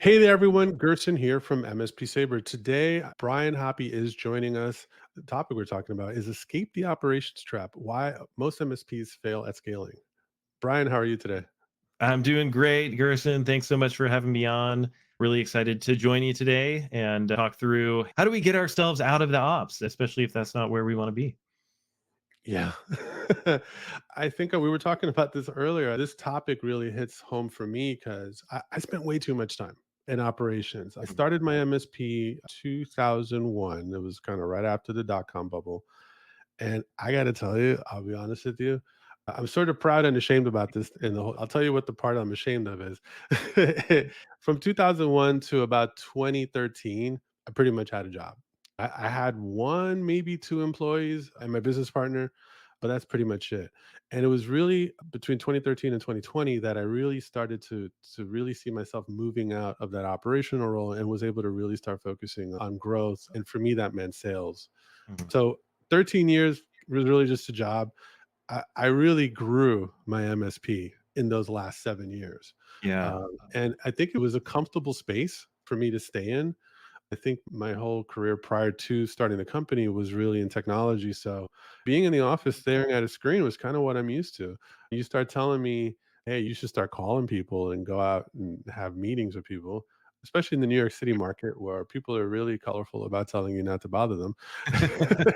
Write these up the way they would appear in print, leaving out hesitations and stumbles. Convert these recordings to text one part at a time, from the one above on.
Hey there, everyone. Gerson here from MSP Sabre. Today, Brian Hoppy is joining us. The topic we're talking about is escape the operations trap. Why most MSPs fail at scaling. Brian, how are you today? I'm doing great, Gerson. Thanks so much for having me on. Really excited to join you today and talk through how do we get ourselves out of the ops, especially if that's not where we want to be. Yeah. I think we were talking about this earlier. This topic really hits home for me because I spent way too much time in operations. I Mhm. started my MSP 2001. It was kind of right after the dot-com bubble. And I gotta tell you, I'll be honest with you, I'm sort of proud and ashamed about this, and I'll tell you what the part I'm ashamed of is. From 2001 to about 2013, I pretty much had a job. I had 1, maybe 2 employees and my business partner, but that's pretty much it. And it was really between 2013 and 2020 that I really started to really see myself moving out of that operational role and was able to really start focusing on growth, and for me, that meant sales. Mhm. So 13 years was really just a job. I really grew my MSP in those last 7 years. Yeah. And I think it was a comfortable space for me to stay in. I think my whole career prior to starting the company was really in technology. So being in the office staring at a screen was kind of what I'm used to. You start telling me, hey, you should start calling people and go out and have meetings with people, especially in the New York City market where people are really colorful about telling you not to bother them.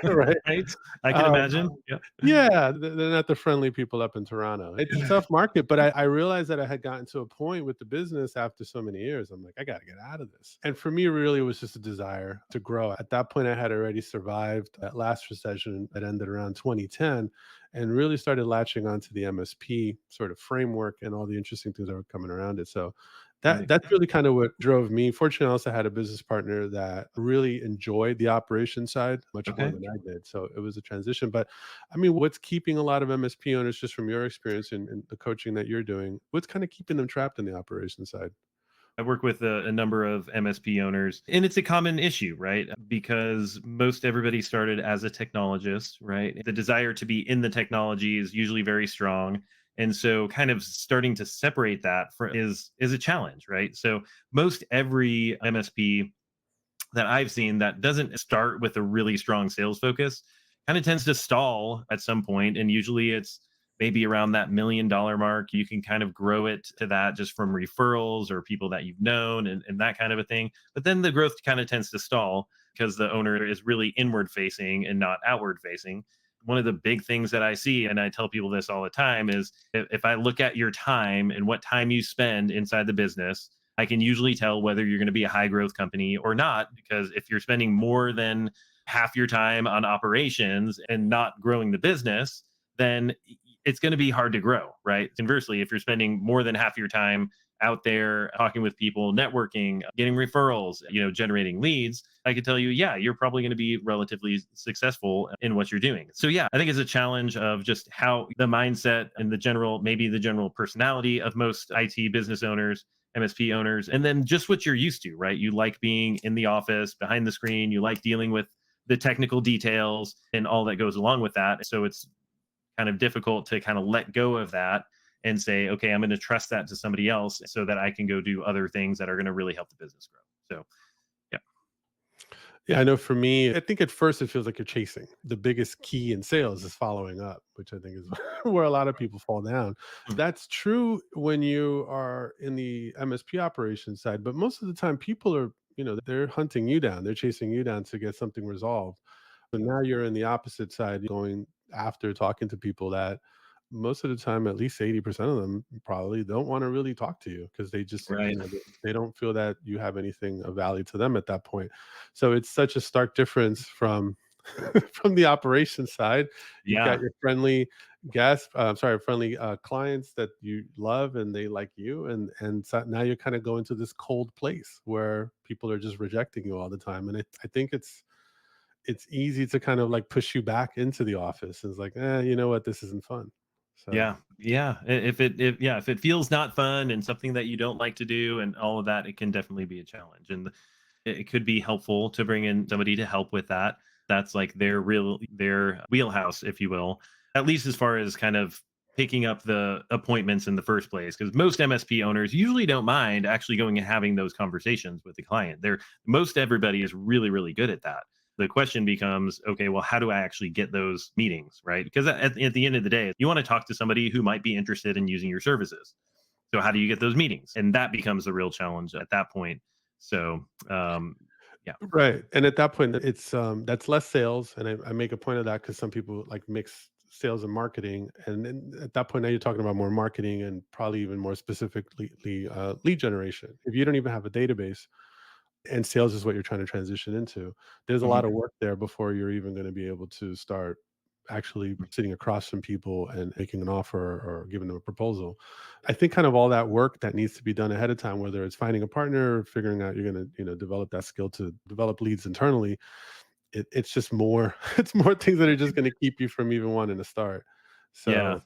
Right. Right? I can Um, imagine. Yeah. yeah, they're not the friendly people up in Toronto. It's a tough market, but I realized that I had gotten to a point with the business after so many years. I'm like, I got to get out of this. And for me, really, it was just a desire to grow. At that point, I had already survived that last recession that ended around 2010 and really started latching onto the MSP sort of framework and all the interesting things that were coming around it. So Right. that's really kind of what drove me. Fortunately, I also had a business partner that really enjoyed the operation side much more Okay. than I did. So it was a transition. But I mean, what's keeping a lot of MSP owners, just from your experience and the coaching that you're doing, what's kind of keeping them trapped in the operation side? I work with a number of MSP owners, and it's a common issue, right? Because most everybody started as a technologist, right? The desire to be in the technology is usually very strong. And so kind of starting to separate that is a challenge, right? So most every MSP that I've seen that doesn't start with a really strong sales focus kind of tends to stall at some point, and usually it's maybe around that $1 million mark. You can kind of grow it to that just from referrals or people that you've known and that kind of a thing. But then the growth kind of tends to stall because the owner is really inward facing and not outward facing. One of the big things that I see, and I tell people this all the time, is if I look at your time and what time you spend inside the business, I can usually tell whether you're going to be a high growth company or not. Because if you're spending more than half your time on operations and not growing the business, then it's going to be hard to grow, right? Conversely, if you're spending more than half your time out there talking with people, networking, getting referrals, generating leads, I could tell you, yeah, you're probably going to be relatively successful in what you're doing. So yeah, I think it's a challenge of just how the mindset and the general, maybe the general personality of most IT business owners, MSP owners, and then just what you're used to, right? You like being in the office behind the screen, you like dealing with the technical details and all that goes along with that. So it's kind of difficult to kind of let go of that and say, okay, I'm going to trust that to somebody else so that I can go do other things that are going to really help the business grow. So, yeah. Yeah, I know for me, I think at first it feels like you're chasing. The biggest key in sales is following up, which I think is where a lot of people fall down. Mhm. That's true when you are in the MSP operations side, but most of the time people are, they're hunting you down. They're chasing you down to get something resolved. So now you're in the opposite side, going after talking to people that most of the time, at least 80% of them probably don't want to really talk to you because they just, Right. they don't feel that you have anything of value to them at that point. So it's such a stark difference from from the operations side. You've got Yeah. your friendly guests, sorry, friendly clients that you love and they like you, and so now you're kind of going to this cold place where people are just rejecting you all the time. And I think it's easy to kind of like push you back into the office. It's like, you know what, this isn't fun. So Yeah. Yeah. If it feels not fun and something that you don't like to do and all of that, it can definitely be a challenge. And it could be helpful to bring in somebody to help with that. That's like their wheelhouse, if you will, at least as far as kind of picking up the appointments in the first place, because most MSP owners usually don't mind actually going and having those conversations with the client. They're most everybody is really, really good at that. The question becomes, okay, well, how do I actually get those meetings, right? Because at the end of the day, you want to talk to somebody who might be interested in using your services. So how do you get those meetings? And that becomes the real challenge at that point. So yeah. Right, and at that point, it's, that's less sales, and I make a point of that because some people, like, mix sales and marketing, and then at that point, now you're talking about more marketing and probably even more specifically, lead generation. If you don't even have a database and sales is what you're trying to transition into, there's a Mhm. lot of work there before you're even gonna be able to start actually sitting across from people and making an offer or giving them a proposal. I think kind of all that work that needs to be done ahead of time, whether it's finding a partner or figuring out you're gonna, develop that skill to develop leads internally, it's just more it's more things that are just gonna keep you from even wanting to start. Yeah.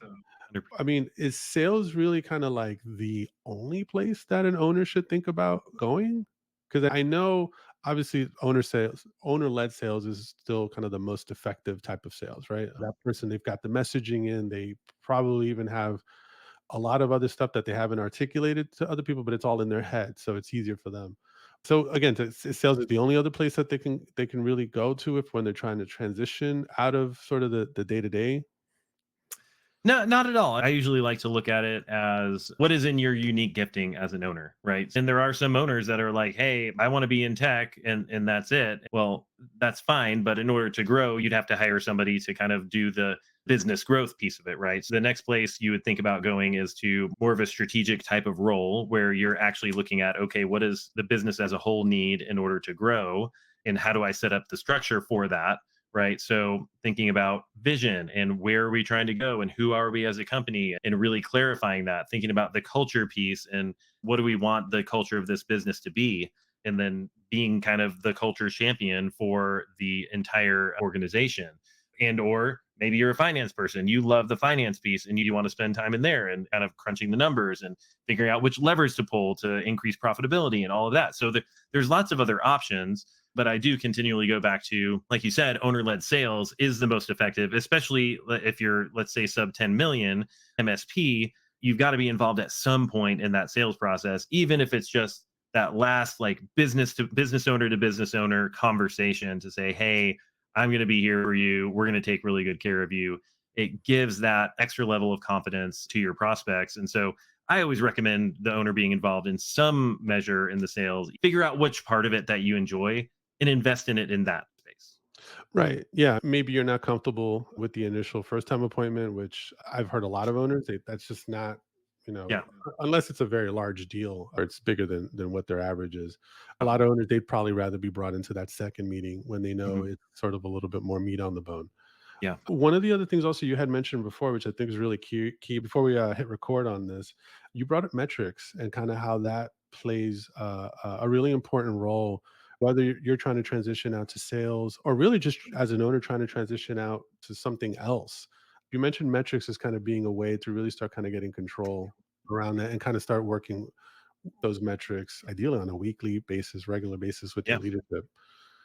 So I mean, is sales really kinda like the only place that an owner should think about going? Because I know obviously owner-led sales is still kind of the most effective type of sales, right? That person, they've got the messaging in, they probably even have a lot of other stuff that they haven't articulated to other people, but it's all in their head, so it's easier for them. So again, sales is the only other place that they can really go to if when they're trying to transition out of sort of the day-to-day? No, not at all. I usually like to look at it as what is in your unique gifting as an owner, right? And there are some owners that are like, "Hey, I want to be in tech and that's it." Well, that's fine, but in order to grow, you'd have to hire somebody to kind of do the business growth piece of it, right? So the next place you would think about going is to more of a strategic type of role where you're actually looking at, okay, what does the business as a whole need in order to grow? And how do I set up the structure for that? Right. So thinking about vision and where are we trying to go and who are we as a company and really clarifying that, thinking about the culture piece and what do we want the culture of this business to be? And then being kind of the culture champion for the entire organization. And or maybe you're a finance person, you love the finance piece and you want to spend time in there and kind of crunching the numbers and figuring out which levers to pull to increase profitability and all of that. So there's lots of other options, but I do continually go back to, like you said, owner led sales is the most effective, especially if you're, let's say, sub 10 million MSP. You've got to be involved at some point in that sales process, even if it's just that last like business owner to business owner conversation to say, hey, I'm going to be here for you. We're going to take really good care of you. It gives that extra level of confidence to your prospects. And so I always recommend the owner being involved in some measure in the sales. Figure out which part of it that you enjoy and invest in it in that space. Right. Yeah. Maybe you're not comfortable with the initial first time appointment, which I've heard a lot of owners, that's just not, Yeah. unless it's a very large deal or it's bigger than what their average is. A lot of owners, they'd probably rather be brought into that second meeting when they know Mhm. it's sort of a little bit more meat on the bone. Yeah. One of the other things also you had mentioned before, which I think is really key before we hit record on this, you brought up metrics and kind of how that plays a really important role, whether you're trying to transition out to sales or really just as an owner trying to transition out to something else. You mentioned metrics as kind of being a way to really start kind of getting control around that and kind of start working those metrics, ideally on a weekly basis, regular basis with Yeah. your leadership.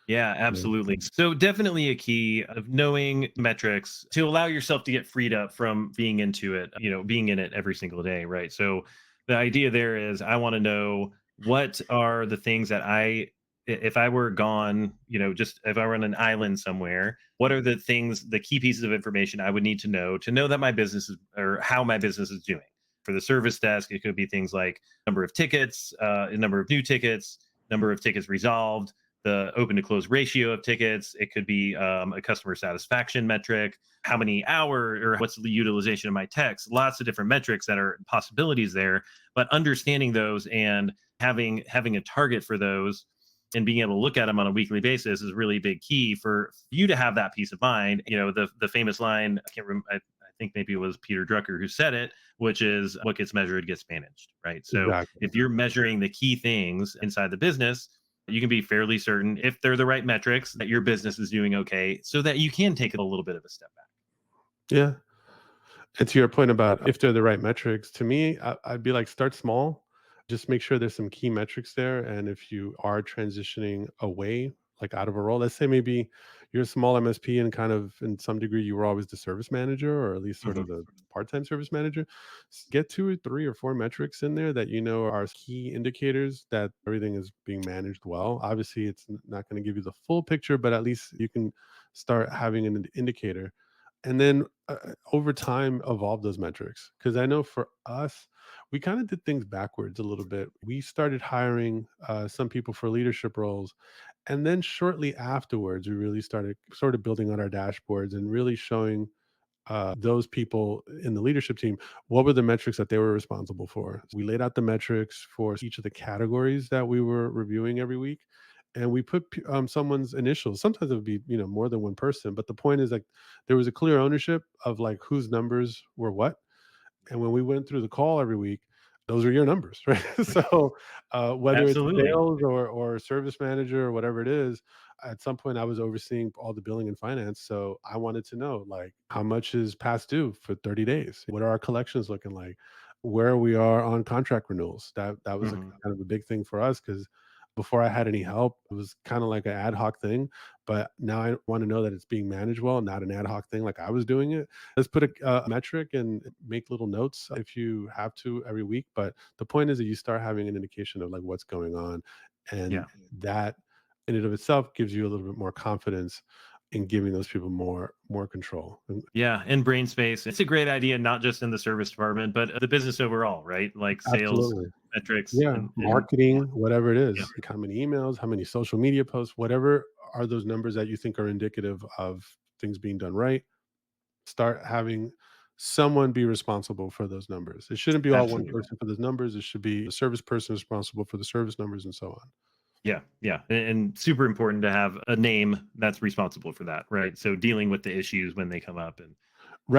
Yeah, absolutely. So definitely a key of knowing metrics to allow yourself to get freed up from being into it, being in it every single day, right? So the idea there is I want to know what are the things that if I were gone, just if I were on an island somewhere, what are the things, the key pieces of information I would need to know that my business is or how my business is doing. For the service desk, it could be things like number of tickets, number of new tickets, number of tickets resolved, the open to close ratio of tickets. It could be a customer satisfaction metric, how many hour or what's the utilization of my techs. Lots of different metrics that are possibilities there, but understanding those and having a target for those and being able to look at them on a weekly basis is really big key for you to have that peace of mind. The famous line, I can't remember. I think maybe it was Peter Drucker who said it, which is what gets measured gets managed, right? So Exactly. if you're measuring the key things inside the business, you can be fairly certain if they're the right metrics that your business is doing okay so that you can take a little bit of a step back. Yeah. And to your point about if they're the right metrics, to me, I'd be like, start small. Just make sure there's some key metrics there. And if you are transitioning away like out of a role. Let's say maybe you're a small MSP and kind of in some degree you were always the service manager or at least sort of Mhm. the part-time service manager. Get two or three or four metrics in there that you know are key indicators that everything is being managed well. Obviously, it's not going to give you the full picture, but at least you can start having an indicator. And then over time, evolve those metrics. Because I know for us, we kind of did things backwards a little bit. We started hiring some people for leadership roles, and then shortly afterwards, we really started sort of building on our dashboards and really showing those people in the leadership team what were the metrics that they were responsible for. We laid out the metrics for each of the categories that we were reviewing every week, and we put someone's initials. Sometimes it would be more than one person, but the point is like there was a clear ownership of like whose numbers were what, and when we went through the call every week, those are your numbers, right? So whether it's Absolutely. sales or service manager or whatever it is, at some point I was overseeing all the billing and finance. So I wanted to know like how much is past due for 30 days? What are our collections looking like? Where we are on contract renewals. That was a Mhm. kind of a big thing for us because before I had any help, it was kind of like an ad hoc thing. But now I want to know that it's being managed well, not an ad hoc thing like I was doing it. Let's put a metric and make little notes if you have to every week. But the point is that you start having an indication of like what's going on, and Yeah. that in and of itself gives you a little bit more confidence in giving those people more control. And Yeah, and brain space. It's a great idea, not just in the service department, but the business overall, right? Like sales absolutely, metrics yeah, and yeah, marketing, whatever it yeah, is, like how many emails, how many social media posts, whatever are those numbers that you think are indicative of things being done right. Start having someone be responsible for those numbers. It shouldn't be all one absolutely. person for those numbers. It should be the service person responsible for the service numbers and so on. Yeah, yeah, and super important to have a name that's responsible for that, right? So dealing with the issues when they come up and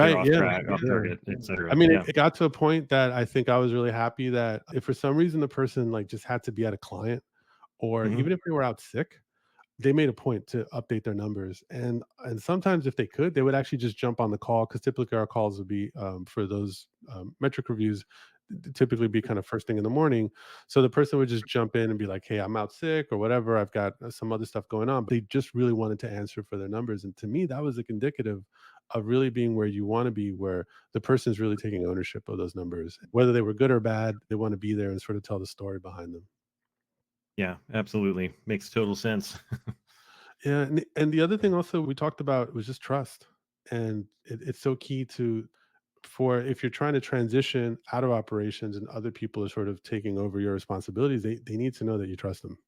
they're Right. off Yeah. track, off Yeah. target, I etc. mean, Yeah. it got to a point that I think I was really happy that if for some reason the person like just had to be at a client or Mhm. even if they were out sick, they made a point to update their numbers, and sometimes if they could, they would actually just jump on the call because typically our calls would be for those metric reviews, typically be kind of first thing in the morning. So the person would just jump in and be like, "Hey, I'm out sick or whatever. I've got some other stuff going on." But they just really wanted to answer for their numbers, and to me, that was like indicative of really being where you want to be, where the person's really taking ownership of those numbers, whether they were good or bad. They want to be there and sort of tell the story behind them. Yeah, absolutely. Makes total sense. Yeah, and the other thing also we talked about was just trust, and it's so key to for if you're trying to transition out of operations and other people are sort of taking over your responsibilities, they need to know that you trust them.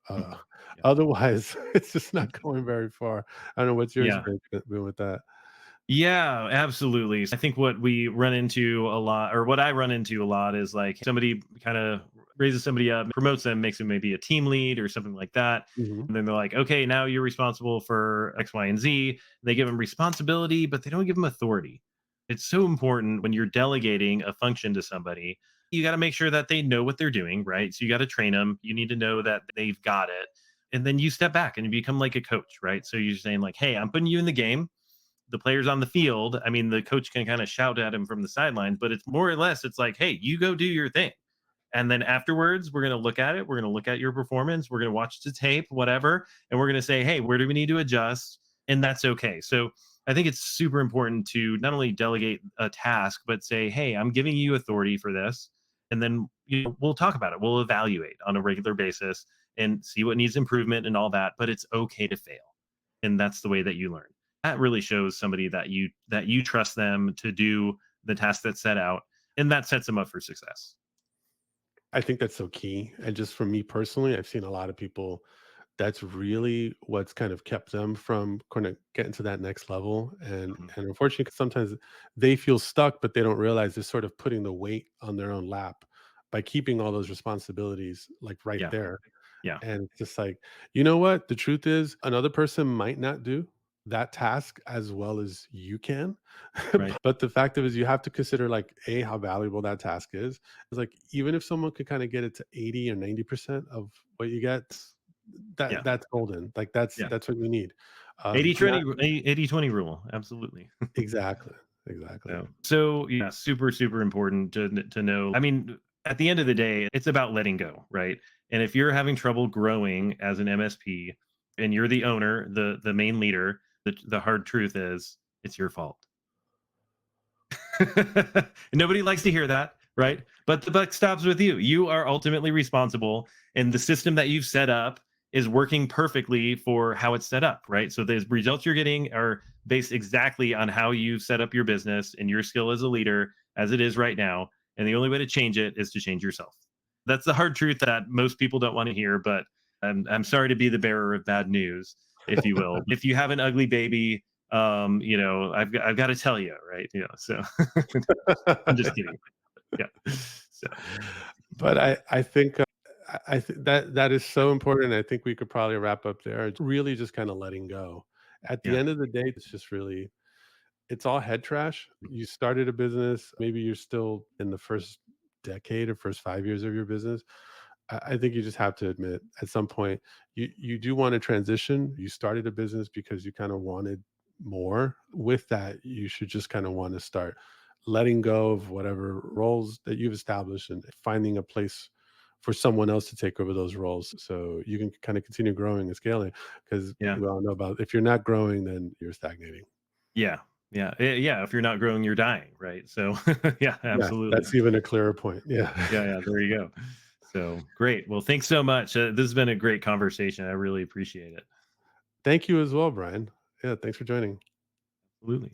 Uh, Mhm. Yeah. otherwise, it's just not going very far. I don't know what's your Yeah. experience been with that. Yeah, absolutely. I think what we run into a lot, or what I run into a lot, is like somebody kind of raises somebody up, promotes them, makes them maybe a team lead or something like that. Mhm. And then they're like, okay, now you're responsible for X, Y, and Z. They give them responsibility, but they don't give them authority. It's so important when you're delegating a function to somebody. You got to make sure that they know what they're doing, right? So you got to train them. You need to know that they've got it. And then you step back and you become like a coach, right? So you're saying, like, hey, I'm putting you in the game. The players on the field, I mean, the coach can kind of shout at him from the sidelines, but it's more or less, it's like, hey, you go do your thing. And then afterwards, we're going to look at it. We're going to look at your performance. We're going to watch the tape, whatever. And we're going to say, hey, where do we need to adjust? And that's okay. So I think it's super important to not only delegate a task, but say, hey, I'm giving you authority for this. And then we'll talk about it. We'll evaluate on a regular basis and see what needs improvement and all that. But it's okay to fail. And that's the way that you learn. That really shows somebody that you trust them to do the task that's set out. And that sets them up for success. I think that's so key. And just for me personally, I've seen a lot of people that's really what's kind of kept them from kind of getting to that next level. Mhm. And unfortunately, 'cause sometimes they feel stuck, but they don't realize they're sort of putting the weight on their own lap by keeping all those responsibilities like right Yeah. there. Yeah. And it's just like, you know what? The truth is, another person might not do that task as well as you can. Right. But the fact of it is, you have to consider like a how valuable that task is. It's like even if someone could kind of get it to 80 or 90% of what you get, Yeah. that's golden. Like that's Yeah. that's what you need. 80 Not 20 80-20 rule. Absolutely. exactly, exactly. So yeah, super, super important to know. I mean, at the end of the day, it's about letting go, right? And if you're having trouble growing as an MSP, and you're the owner, the main leader, the hard truth is it's your fault. Nobody likes to hear that, right? But the buck stops with you. You are ultimately responsible, and the system that you've set up is working perfectly for how it's set up, right? So the results you're getting are based exactly on how you've set up your business and your skill as a leader as it is right now. And the only way to change it is to change yourself. That's the hard truth that most people don't want to hear, but I'm sorry to be the bearer of bad news, if you will. If you have an ugly baby, I've got to tell you, right? So I'm just kidding. Yeah. So But I think, I think that that is so important. I think we could probably wrap up there. It's really just kinda letting go. At the yeah, end of the day, it's just really it's all head trash. You started a business, maybe you're still in the first decade or first 5 years of your business. I think you just have to admit at some point you do want to transition. You started a business because you kind of wanted more. With that, you should just kind of want to start letting go of whatever roles that you've established and finding a place for someone else to take over those roles so you can kind of continue growing and scaling because yeah, we all know about if you're not growing then you're stagnating. yeah, yeah. If you're not growing, you're dying, right? So yeah, Yeah, absolutely. that's even a clearer point. Yeah. Yeah, yeah. There you go. So great. Well, thanks so much. This has been a great conversation. I really appreciate it. Thank you as well, Brian. Yeah, thanks for joining. Absolutely.